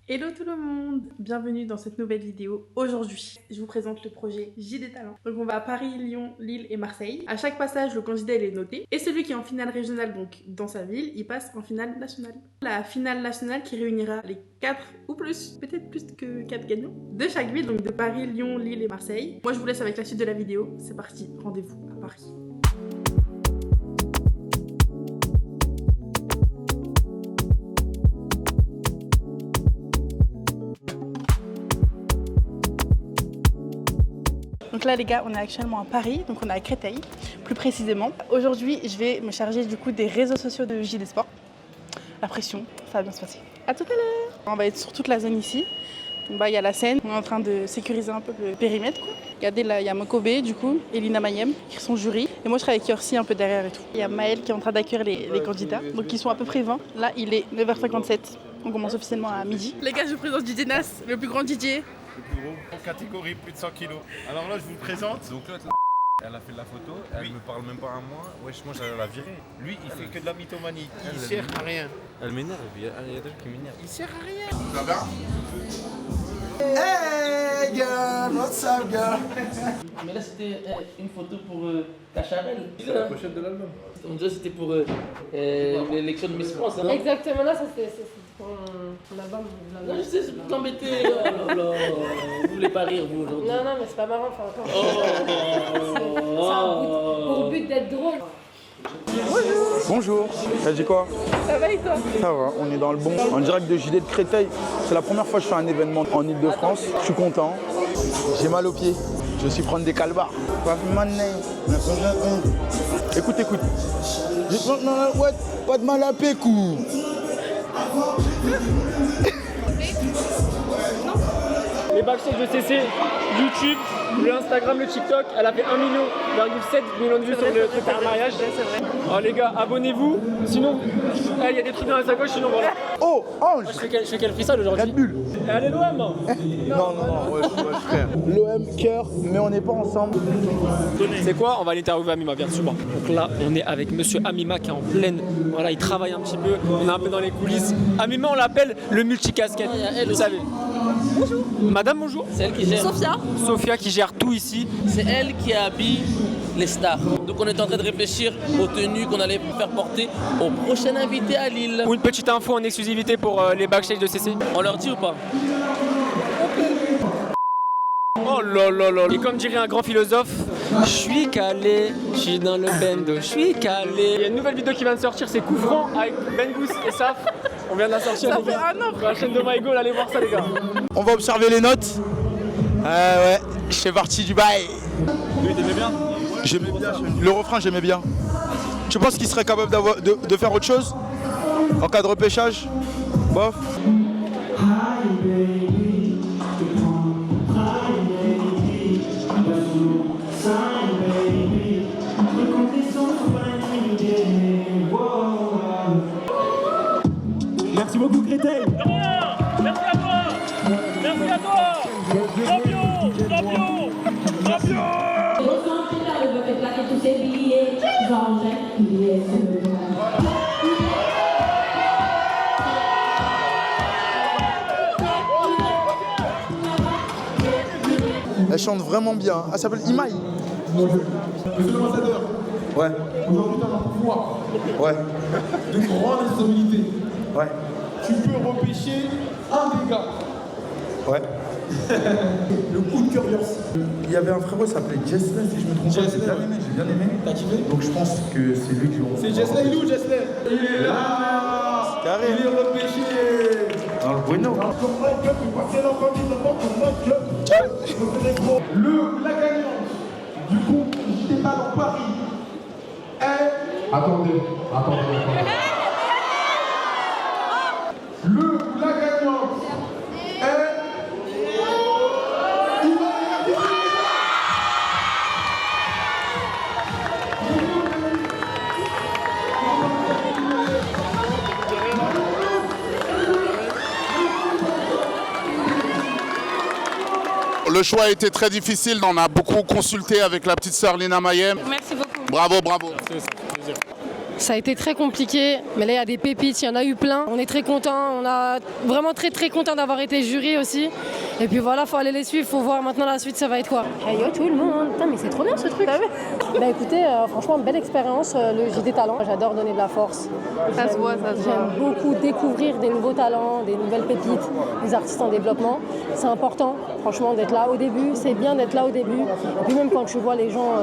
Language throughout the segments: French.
Hello tout le monde, bienvenue dans cette nouvelle vidéo. Aujourd'hui, je vous présente le projet JD Talent. Donc on va à Paris, Lyon, Lille et Marseille. À chaque passage, le candidat il est noté. Et celui qui est en finale régionale, donc dans sa ville, il passe en finale nationale. La finale nationale qui réunira les 4 ou plus, peut-être plus que 4 gagnants de chaque ville, donc de Paris, Lyon, Lille et Marseille. Moi je vous laisse avec la suite de la vidéo. C'est parti, rendez-vous à Paris. Donc là les gars, on est actuellement à Paris, donc on est à Créteil, plus précisément. Aujourd'hui, je vais me charger du coup des réseaux sociaux de JD Sport. La pression, ça va bien se passer. À tout à l'heure. On va être sur toute la zone ici. Donc bah il y a la Seine, on est en train de sécuriser un peu le périmètre quoi. Regardez là, il y a Mokobe du coup, et Lina Mayem qui sont jury. Et moi je serai avec Yorsi un peu derrière et tout. Il y a Maël qui est en train d'accueillir les candidats, donc ils sont à peu près 20. Là il est 9h57, on commence officiellement à midi. Les gars, je vous présente DJ Nas, le plus grand DJ. Le plus gros, en catégorie plus de 100 kilos. Alors là, je vous le présente. Donc là, elle a fait de la photo, elle me parle même pas à moi. Wesh, moi j'allais la virer. Lui, il fait que de la mythomanie. Il sert à rien. Elle m'énerve, il y a des trucs qui m'énervent. Il sert à rien. Ça va? Hey girl, what's up girl? Mais là c'était une photo pour Cacharel. C'est la pochette de l'album. On dirait que c'était pour l'élection de Miss France. Hein. Exactement, là, ça c'est pour un album. Non, je sais, c'est pour t'embêter. Oh là là. Vous voulez pas rire, vous, aujourd'hui? Non, mais c'est pas marrant, enfin encore. Oh. Pour but d'être drôle. Bonjour, t'as dit quoi? Ça va et toi? Ça va, on est dans le bon. En direct de JD de Créteil. C'est la première fois que je fais un événement en Ile-de-France. Je suis content. J'ai mal aux pieds. Je vais aussi prendre des calbars. Écoute. Pas de mal à pécou. Les backstage de CC, YouTube, le Instagram, le TikTok, elle a fait 1,7 million de vues sur le truc de mariage. Alors les gars, abonnez-vous, sinon il y a des trucs dans la sacoche, sinon voilà. Oh, Ange. Je fais quel freestyle aujourd'hui? Red Bull. Allez l'OM. Non, ouais, frère. L'OM, cœur, mais on n'est pas ensemble. C'est quoi? On va l'interviewer Amima, viens dessus moi. Donc là, on est avec monsieur Amima qui est en pleine, voilà, il travaille un petit peu, on est un peu dans les coulisses. Amima, on l'appelle le multicasquette, vous savez. Bonjour. Madame, bonjour. C'est elle qui gère. Sophia qui gère tout ici. C'est elle qui habille les stars. Donc on est en train de réfléchir aux tenues qu'on allait faire porter au prochain invité à Lille. Pour une petite info en exclusivité pour les backstage de CC. On leur dit ou pas? Oh là là là. Et comme dirait un grand philosophe, je suis calé, je suis dans le bendo, je suis calé. Il y a une nouvelle vidéo qui vient de sortir, c'est Coup franc avec Bengous et Saf. On vient de la sortir. Ça les fait gars. un an, Sur la chaîne de MyGo, allez voir ça les gars. On va observer les notes. Ouais, je fais partie du bail. Lui, t'aimais bien? J'aimais bien. Le refrain, j'aimais bien. Tu penses qu'il serait capable de faire autre chose en cas de repêchage? Bof. Merci beaucoup Créteil. Merci à toi. Merci à toi. Champion. Elle chante vraiment bien. Elle s'appelle Imaï. Monsieur l'ambassadeur, Ouais. aujourd'hui t'as un pouvoir Ouais. de grande responsabilité. Ouais. Tu peux repêcher un des gars. Ouais. Le coup de cœur Yorsi. Il y avait un frérot, il s'appelait Jessley, si je me trompe pas. J'ai bien aimé, T'as kiffé? Donc je pense que c'est lui qui joue. C'est Jessley, il est où Jessley? Il est là. Carré. Il est repêché. Dans le bueno. La gagnante du concours JD Talent Paris est... Attendez. La gagnante est... Le choix a été très difficile, on a beaucoup consulté avec la petite sœur Lina Mayem. Merci beaucoup. Bravo, bravo. Ça a été très compliqué, mais là il y a des pépites, il y en a eu plein. On est très contents, on a vraiment très contents d'avoir été jury aussi. Et puis voilà, faut aller les suivre, faut voir maintenant la suite, ça va être quoi. Hey yo tout le monde, putain mais c'est trop bien ce truc. Bah écoutez, franchement belle expérience, le JD Talent. J'adore donner de la force. Ça se voit, ça se voit. J'aime beaucoup découvrir des nouveaux talents, des nouvelles pépites, des artistes en développement. C'est important, franchement, d'être là au début. C'est bien d'être là au début. Et puis même quand je vois les gens,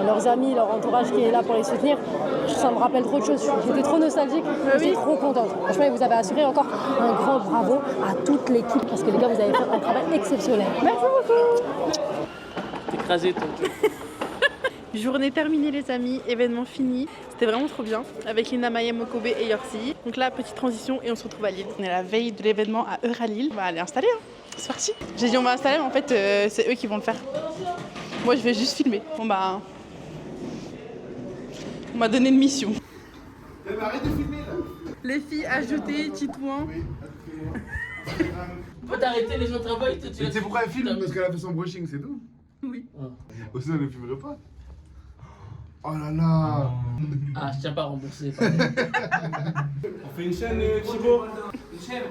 leurs amis, leur entourage qui est là pour les soutenir, ça me rappelle trop de choses. J'étais trop nostalgique, j'étais trop contente. Franchement, vous avez assuré encore un grand bravo à toute l'équipe parce que les gars, vous avez fait un travail exceptionnel. Merci beaucoup. Écrasé ton truc. Journée terminée les amis, événement fini. C'était vraiment trop bien avec Lina Maya Mokobe et Yorsi. Donc là, petite transition et on se retrouve à Lille. On est à la veille de l'événement à Euralille. On va aller installer, hein. C'est parti. J'ai dit on va installer mais en fait c'est eux qui vont le faire. Moi je vais juste filmer. Bon bah... On m'a donné une mission. Arrête de filmer là. Les filles ajoutées, Titouan. Faut t'arrêter, les gens travaillent. Tu sais pourquoi elle filme? Parce qu'elle a fait son brushing, c'est tout. Oui. Aussi on ne filmerait pas. Oh là là. Ah, je tiens pas à rembourser. On fait une chaîne, Thibaut. Une chaîne.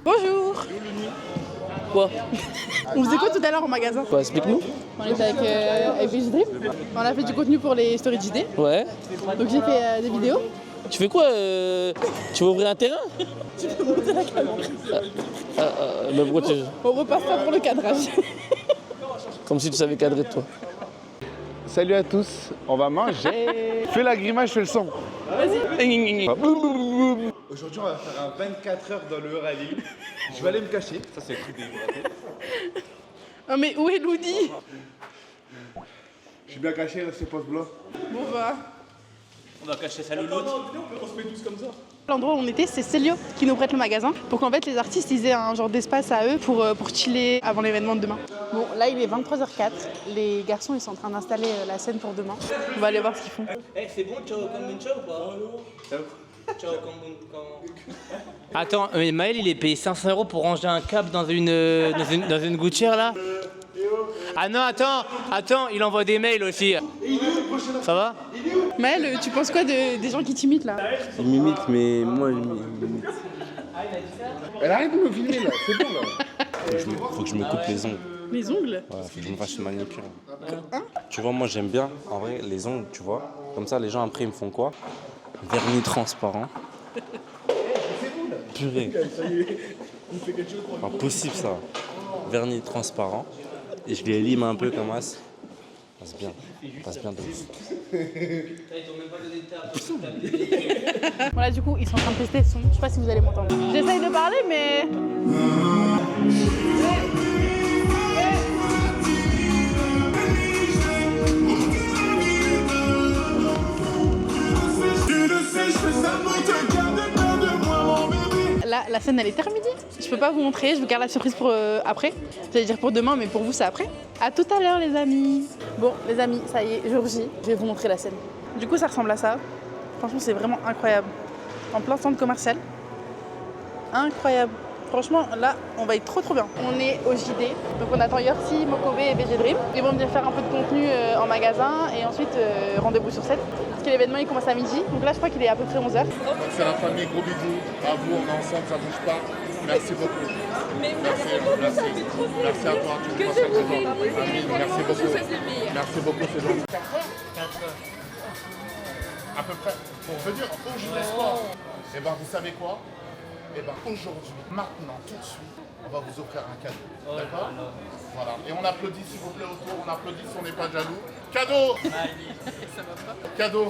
Bonjour. Quoi? On faisait quoi tout à l'heure au magasin? Quoi, explique-nous. On était avec VJD. On a fait du contenu pour les stories JD. Ouais. Donc j'ai fait des vidéos. Tu fais quoi Tu veux ouvrir un terrain? Tu peux monter la caméra. Mais pourquoi tu... On repasse pas pour le cadrage. Comme si tu savais cadrer toi. Salut à tous, on va manger. Fais la grimace, je fais le son. Vas-y. Aujourd'hui, on va faire un 24 heures dans le Euralille. Je vais aller me cacher. Ça, c'est le coup des... Oh mais où est Loudi? Je suis bien caché, là, c'est poste blanc. Bon bah... On va cacher sa louloute. On se met tous comme ça. L'endroit où on était, c'est Célio qui nous prête le magasin pour qu'en fait les artistes ils aient un genre d'espace à eux pour chiller avant l'événement de demain. Bon, là il est 23h04. Les garçons ils sont en train d'installer la scène pour demain. On va aller voir ce qu'ils font. Eh, c'est bon, ciao kombucha ou pas? Ciao kombucha. Attends, mais Maël il est payé 500 € pour ranger un câble dans une gouttière là. Ah non, attends, il envoie des mails aussi. Ça va? Maël, tu penses quoi des gens qui t'imitent là? Il m'imite, mais moi je m'imite. Elle arrête de me filmer là, c'est bon là. Faut que je me coupe les ongles. Les ongles? Ouais, faut que je me fasse une manicure. Tu vois, moi j'aime bien, en vrai, les ongles, tu vois. Comme ça, les gens après ils me font quoi? Vernis transparent. Purée. Impossible ça. Vernis transparent. Et je les lime un peu comme as. Passe bien de ouf. Voilà, du coup, ils sont en train de tester le son. Je sais pas si vous allez m'entendre. J'essaye de parler, mais... Là, la scène elle est terminée. Je peux pas vous montrer, je vous garde la surprise pour après. J'allais dire pour demain, mais pour vous c'est après. À tout à l'heure les amis. Bon les amis, ça y est, jour J, je vais vous montrer la scène. Du coup ça ressemble à ça. Franchement c'est vraiment incroyable. En plein centre commercial. Incroyable. Franchement là on va être trop bien. On est au JD, donc on attend Yorsi, Mokobe et VG Dream. Ils vont venir faire un peu de contenu en magasin et ensuite rendez-vous sur scène. Parce que l'événement il commence à midi, donc là je crois qu'il est à peu près 11h. C'est la famille, gros bisous. À vous, on est ensemble, ça bouge pas. Merci beaucoup. Merci à toi, tu me passes un bon moment. Merci beaucoup. Merci beaucoup, c'est gentil. 4 heures à peu près. Pour venir au JD Sport. Et ben vous savez quoi? Et ben aujourd'hui, maintenant, tout de suite, on va vous offrir un cadeau. D'accord? Voilà. Et on applaudit s'il vous plaît autour, on applaudit si on n'est pas jaloux. Cadeau! Cadeau!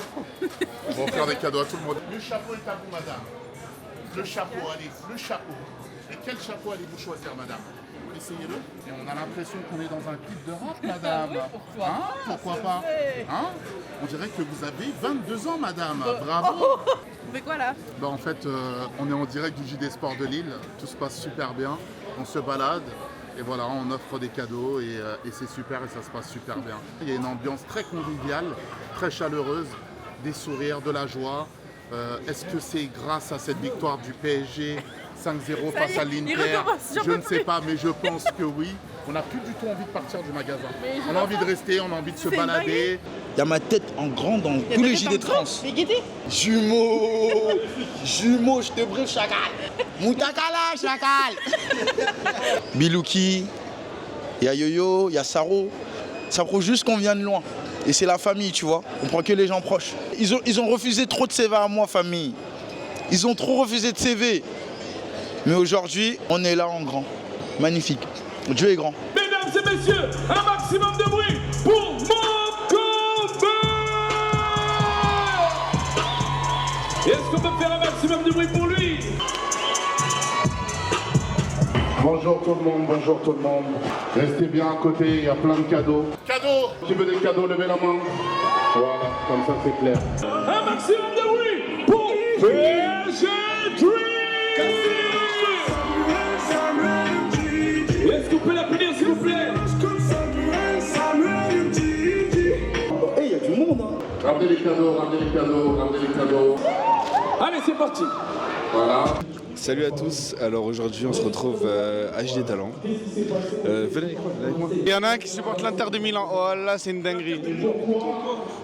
On va offrir des cadeaux à tout le monde. Le chapeau est à vous, madame. Le chapeau, allez, le chapeau. Et quel chapeau allez-vous choisir, madame? Essayez-le. Et on a l'impression qu'on est dans un clip de rap, madame. Pourquoi? Hein? Pourquoi pas? Hein? On dirait que vous avez 22 ans, madame. Bravo! On fait quoi là? Bah en fait, on est en direct du JD Sport de Lille. Tout se passe super bien. On se balade. Et voilà, on offre des cadeaux et c'est super et ça se passe super bien. Il y a une ambiance très conviviale, très chaleureuse, des sourires, de la joie. Est-ce que c'est grâce à cette victoire du PSG 5-0 face à l'Inter? Je ne sais pas, mais je pense que oui. On n'a plus du tout envie de partir du magasin. On a envie de rester, on a envie de se balader. Il y a ma tête en grand dans tous les JD de France. Mais Guédé. Jumeaux, jumeaux, je te briefe, chacal. Moutakala, chacal. Bilouki, il y a Yo-Yo, il y a Saro. Ça prouve juste qu'on vient de loin. Et c'est la famille, tu vois. On prend que les gens proches. Ils ont refusé trop de CV à moi, famille. Ils ont trop refusé de CV. Mais aujourd'hui, on est là en grand. Magnifique. Dieu est grand. Mesdames et messieurs, un maximum de bruit pour Mokobe. Est-ce qu'on peut faire un maximum de bruit pour lui? Bonjour tout le monde, bonjour tout le monde. Restez bien à côté, il y a plein de cadeaux. Cadeaux! Qui veut des cadeaux, levez la main. Voilà, comme ça c'est clair. Un maximum de bruit pour PSG Dream. Est-ce qu'on peut l'applaudir s'il vous plaît? Eh, il y a du monde, hein. Ramenez les cadeaux, ramenez les cadeaux, ramenez les cadeaux. Allez, c'est parti. Voilà. Salut à tous, alors aujourd'hui on se retrouve à JD Talent. Venez avec moi. Il y en a un qui supporte l'Inter de Milan, oh là c'est une dinguerie.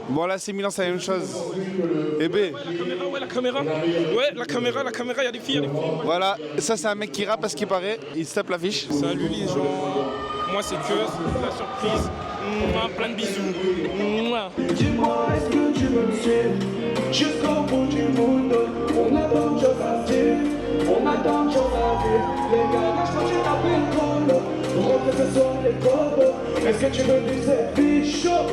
Bon là c'est Milan, c'est la même chose. Et B. La caméra, ouais, la caméra, il y a des filles, Voilà, ça c'est un mec qui rappe parce qu'il paraît, il se tape l'affiche. Salut les gens, moi c'est que la surprise. Plein de bisous. Dis-moi, est-ce que tu veux me suivre jusqu'au bout du monde? On a tant de choses à dire, on a tant de choses à vivre. Les gars, lâche-moi, tu t'appelles Cole. Rentre ce soir les codes. Est-ce que tu veux du cette vie chaud?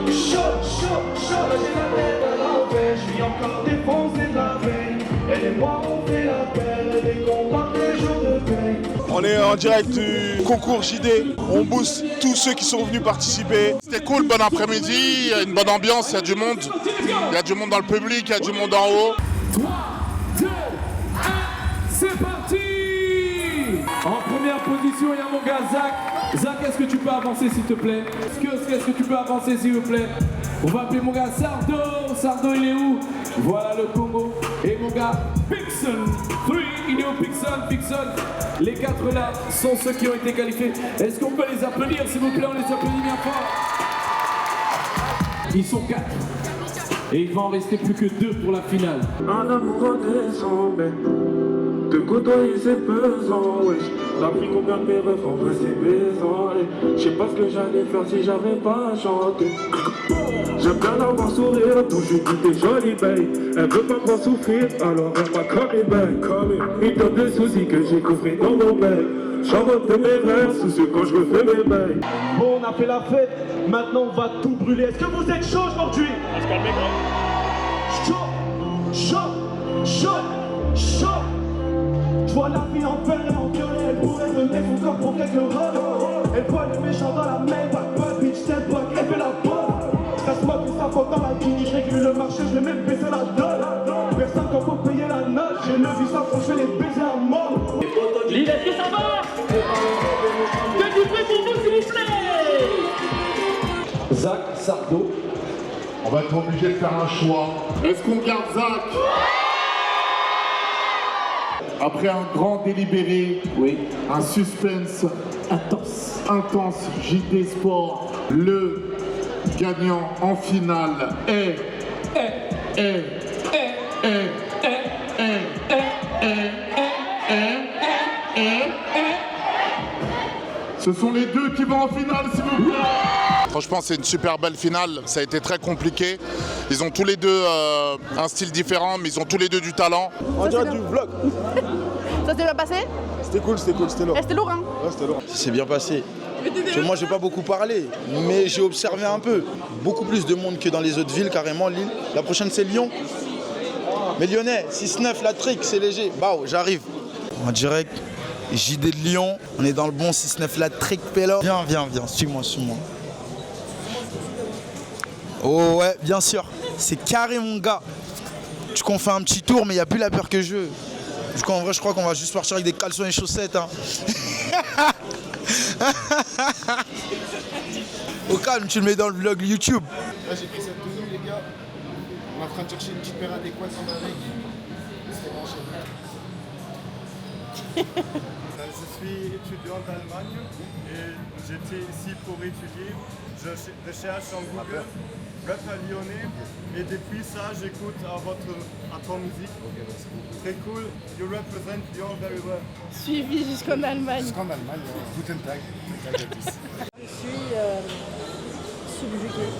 Chaud, chaud, chaud. Là j'ai la tête à l'envers, je suis encore défoncé de la veille. Elle et moi on fait la paire, des combats les jours de paye. On est en direct du concours JD, on booste tous ceux qui sont venus participer. C'était cool, bon après-midi, il y a une bonne ambiance, il y a du monde. Il y a du monde dans le public, il y a du monde en haut. 3, 2, 1, c'est parti. En première position, il y a mon gars Zach. Zach, est-ce que tu peux avancer s'il te plaît? Est-ce que tu peux avancer s'il vous plaît? On va appeler mon gars Sardo. Sardo, il est où? Voilà le Congo. Et mon gars Pixon 3, il est où Pixon? Pixon. Les 4 là sont ceux qui ont été qualifiés. Est-ce qu'on peut les applaudir s'il vous plaît? On les applaudit bien fort. Ils sont 4. Et il va en rester plus que 2 pour la finale. Un amour décembre, te côtoyer c'est pesant, wesh. T'as pris combien de mes refs en vrai c'est baisant. Je sais pas ce que j'allais faire si j'avais pas chanté. J'aime bien avoir sourire, donc je dis t'es jolie babe. Elle veut pas me voir souffrir, alors elle m'a commis babe. Il donne des soucis que j'ai compris dans mon bec. J'en refais mes rêves, sous ce quand je refais mes bails. Bon, on a fait la fête, maintenant on va tout brûler. Est-ce que vous êtes chaud aujourd'hui? On se calme, chaud, chaud, chaud, chaud. Je vois la vie en peine et en violet. Elle pourrait donner son corps pour quelques rôles. Elle voit les méchants dans la main, pas bitch, c'est pas elle fait la bonne. Casse-moi tout ça, faut dans la vie. Je régule le marché, je vais même baisser la donne. Personne quand faut payer la note. J'ai le vu ça, faut je vais les baiser à mort. Lille, est-ce que ça va? Que du bruit pour vous, s'il vous plaît. Zach, Sardo. On va être obligé de faire un choix. Est-ce qu'on garde Zach? Après un grand délibéré, oui, un suspense intense, JD Sport, le gagnant en finale est. Ce sont les deux qui vont en finale, s'il vous plaît. Franchement, c'est une super belle finale. Ça a été très compliqué. Ils ont tous les deux un style différent, mais ils ont tous les deux du talent. On dirait du vlog. Ça s'est bien passé? C'était cool, c'était lourd. C'était lourd, hein? Ouais, c'était lourd. Ça s'est bien passé. Moi, j'ai pas beaucoup parlé, mais j'ai observé un peu. Beaucoup plus de monde que dans les autres villes, carrément, Lille. La prochaine, c'est Lyon. Mais Lyonnais, 6-9, la trick, c'est léger. Bah, j'arrive. En direct, JD de Lyon. On est dans le bon 6-9, la trick, Pélo. Viens, suis-moi. Oh ouais, bien sûr. C'est carré, mon gars. Du coup, on fait un petit tour, mais il n'y a plus la peur que je veux. Du coup, en vrai, je crois qu'on va juste partir avec des caleçons et chaussettes. Hein. Au calme, tu le mets dans le vlog YouTube. Là, j'ai pris cette tenue, les gars. On est en train de chercher une petite paire adéquate en avec. Je suis étudiant d'Allemagne et j'étais ici pour étudier. Je cherche en Google Bref, à Lyonnais. Et depuis ça, j'écoute à ton musique. Très cool. You represent Lyon very well. Suivi jusqu'en Allemagne. Jusqu'en Allemagne, Guten Tag. Je suis subjuguée.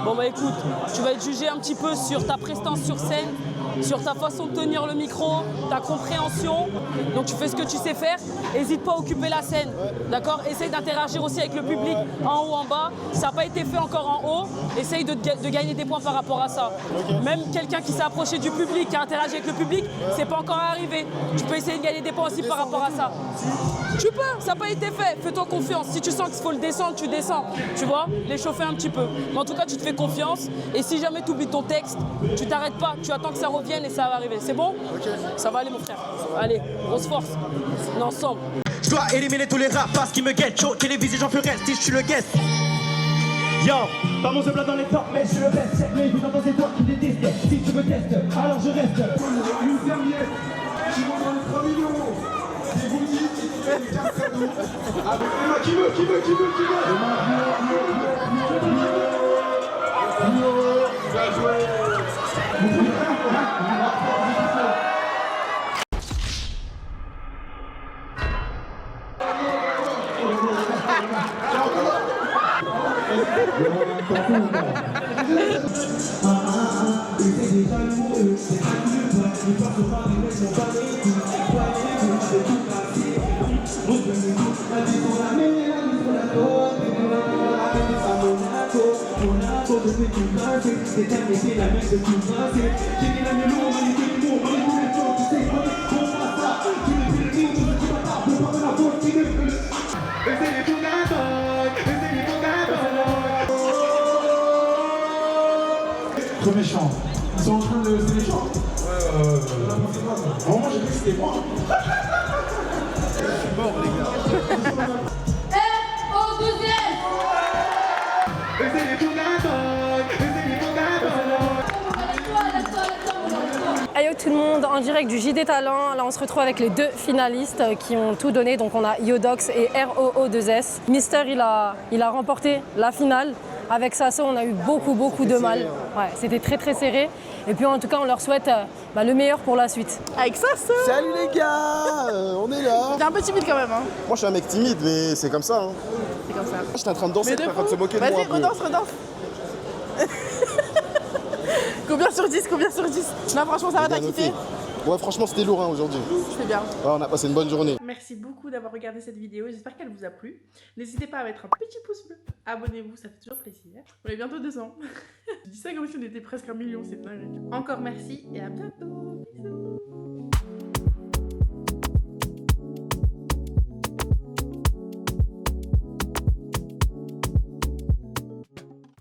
Bon bah écoute, tu vas être jugé un petit peu sur ta prestance sur scène, sur ta façon de tenir le micro, ta compréhension. Donc tu fais ce que tu sais faire, n'hésite pas à occuper la scène, d'accord? Essaye d'interagir aussi avec le public en haut, en bas. Si ça n'a pas été fait encore en haut, essaye de gagner des points par rapport à ça. Même quelqu'un qui s'est approché du public, qui a interagi avec le public, c'est pas encore arrivé. Tu peux essayer de gagner des points aussi par rapport à ça. Tu peux, ça n'a pas été fait, fais-toi confiance. Si tu sens qu'il faut le descendre, tu descends, tu vois, l'échauffer un petit peu. Mais en tout cas, tu te fais confiance et si jamais tu oublies ton texte, tu t'arrêtes pas, tu attends que ça revienne et ça va arriver. C'est bon? Ça va aller mon frère. Allez, on se force, on est ensemble. Je dois éliminer tous les rapaces qui me guettent. Show télévisé, j'en ferai si je suis le guest. Yo, pas mon plat dans les temps, mais je suis le best. Mais évidemment, c'est toi qui déteste. Si tu me testes, alors je reste. Une serviette qui vaut dans les 3 millions. Et vous dites qu'il fait une carte cadeau. Qui veut Bien joué. Trop méchant. Ils sont en train de se méchant. Vraiment, j'ai cru que c'était moi. Je suis mort, les gars. Au deuxième. Ayo tout le monde, en direct du JD Talent. Là on se retrouve avec les deux finalistes qui ont tout donné. Donc on a Yodox et ROO2S. Mister il a remporté la finale. Avec Sasso on a eu beaucoup de mal. Ouais, c'était très serré. Et puis en tout cas on leur souhaite le meilleur pour la suite. Avec Sasso. Salut les gars, on est là. T'es un peu timide quand même hein. Moi je suis un mec timide mais c'est comme ça. Hein. C'est comme ça. J'étais en train de danser, t'es en train de se moquer de moi. Vas-y, redance. Combien sur 10? Non franchement ça va, t'as kiffé? Ouais franchement c'était lourd hein, aujourd'hui. C'est bien. Ouais, on a passé une bonne journée. Merci beaucoup d'avoir regardé cette vidéo, j'espère qu'elle vous a plu. N'hésitez pas à mettre un petit pouce bleu, abonnez-vous, ça fait toujours plaisir. On est bientôt 200. Je dis ça comme si on était presque 1 million, c'est dingue. Encore merci et à bientôt. Bisous.